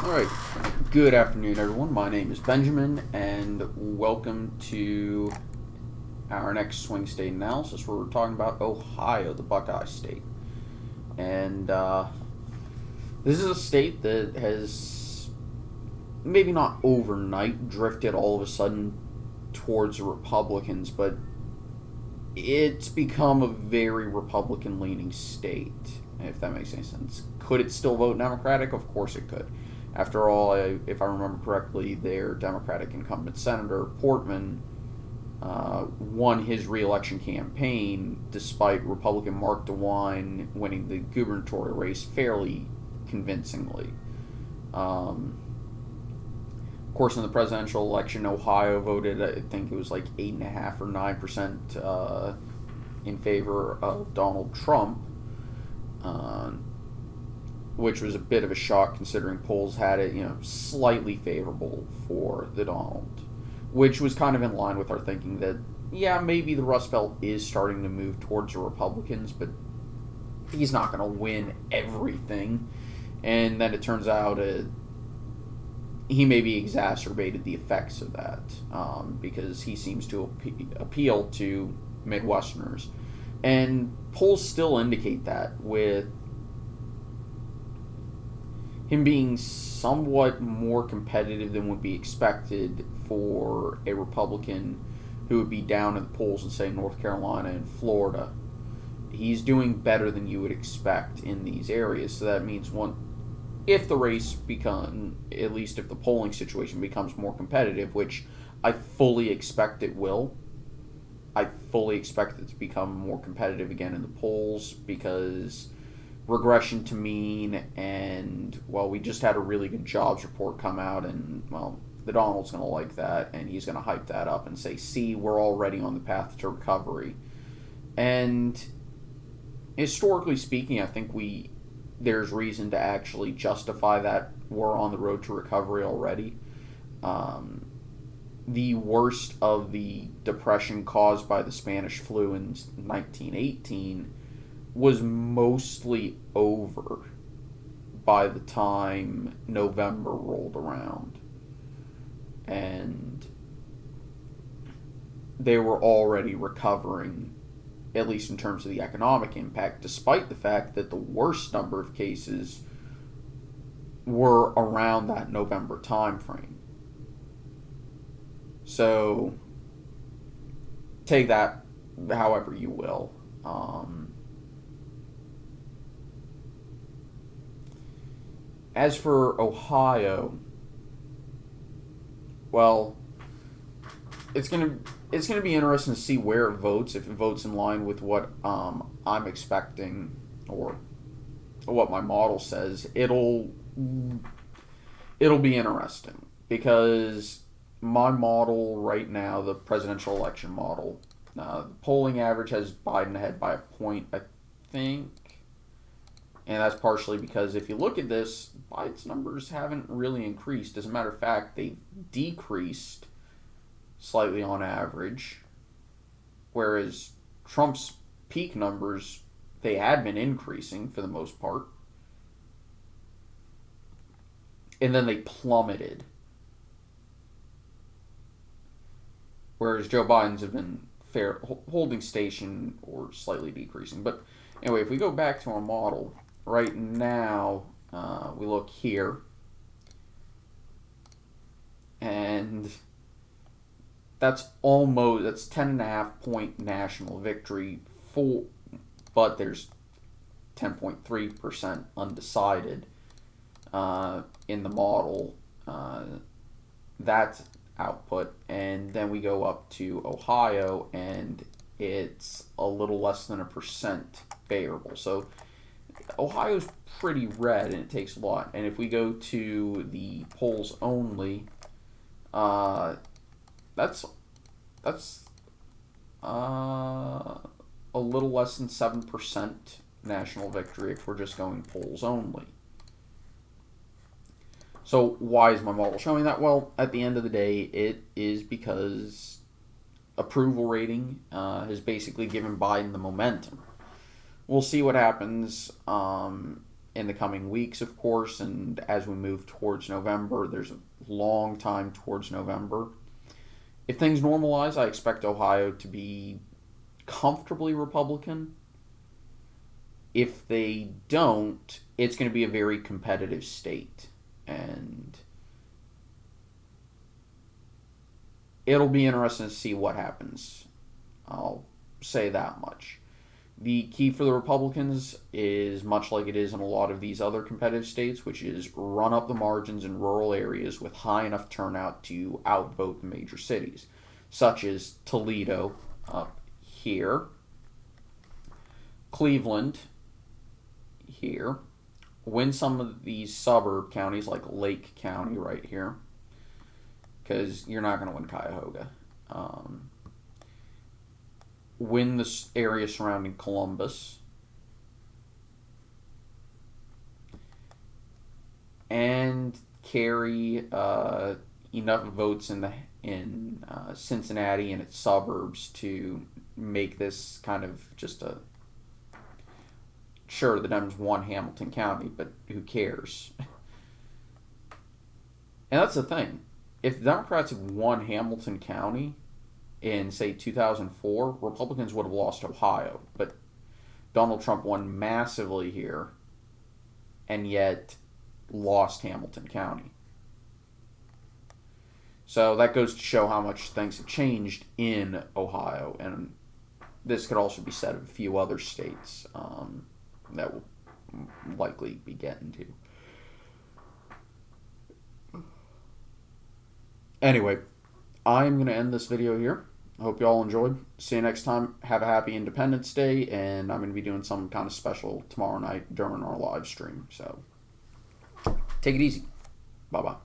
Alright, good afternoon, everyone. My name is Benjamin, and welcome to our next swing state analysis where we're talking about Ohio, the Buckeye State. And this is a state that has maybe not overnight drifted all of a sudden towards the Republicans, but it's become a very Republican leaning state, if that makes any sense. Could it still vote Democratic? Of course it could. After all, if I remember correctly, their Democratic incumbent Senator Portman won his reelection campaign despite Republican Mark DeWine winning the gubernatorial race fairly convincingly. Of course, in the presidential election, Ohio voted, I think it was like 8.5 or 9% in favor of Donald Trump. Which was a bit of a shock considering polls had it, slightly favorable for the Donald, which was kind of in line with our thinking that, yeah, maybe the Rust Belt is starting to move towards the Republicans, but he's not going to win everything. And then it turns out he maybe exacerbated the effects of that because he seems to appeal to Midwesterners. And polls still indicate that, with him being somewhat more competitive than would be expected for a Republican who would be down in the polls in, say, North Carolina and Florida. He's doing better than you would expect in these areas. So that means if the race at least if the polling situation becomes more competitive, which I fully expect it will, I fully expect it to become more competitive again in the polls because regression to mean, and, well, we just had a really good jobs report come out, and, well, the Donald's going to like that, and he's going to hype that up and say, see, we're already on the path to recovery. And historically speaking, I think there's reason to actually justify that we're on the road to recovery already. The worst of the depression caused by the Spanish flu in 1918 was mostly over by the time November rolled around. And they were already recovering, at least in terms of the economic impact, despite the fact that the worst number of cases were around that November time frame. So take that however you will. As for Ohio, well, it's gonna be interesting to see where it votes. If it votes in line with what I'm expecting or what my model says, it'll be interesting because my model right now, the presidential election model, the polling average has Biden ahead by a point, I think. And that's partially because if you look at this, Biden's numbers haven't really increased. As a matter of fact, they've decreased slightly on average, whereas Trump's peak numbers, they had been increasing for the most part. And then they plummeted. Whereas Joe Biden's have been holding station or slightly decreasing. But anyway, if we go back to our model, right now, we look here, and that's 10.5 point national victory but there's 10.3% undecided in the model. That's output, and then we go up to Ohio, and it's a little less than 1% favorable. So Ohio's pretty red, and it takes a lot. And if we go to the polls only, that's a little less than 7% national victory if we're just going polls only. So why is my model showing that? Well, at the end of the day, it is because approval rating has basically given Biden the momentum. We'll see what happens in the coming weeks, of course, and as we move towards November, there's a long time towards November. If things normalize, I expect Ohio to be comfortably Republican. If they don't, it's going to be a very competitive state. And it'll be interesting to see what happens. I'll say that much. The key for the Republicans is much like it is in a lot of these other competitive states, which is run up the margins in rural areas with high enough turnout to outvote the major cities, such as Toledo up here, Cleveland here, win some of these suburb counties like Lake County right here, because you're not going to win Cuyahoga. Win the area surrounding Columbus, and carry enough votes in Cincinnati and its suburbs to make this kind of just a sure the Dems won Hamilton County, but who cares? And that's the thing. If the Democrats had won Hamilton County in, say, 2004, Republicans would have lost Ohio. But Donald Trump won massively here and yet lost Hamilton County. So that goes to show how much things have changed in Ohio. And this could also be said of a few other states that we'll likely be getting to. Anyway, I'm going to end this video here. I hope you all enjoyed. See you next time. Have a happy Independence Day, and I'm going to be doing some kind of special tomorrow night during our live stream. So, take it easy. Bye-bye.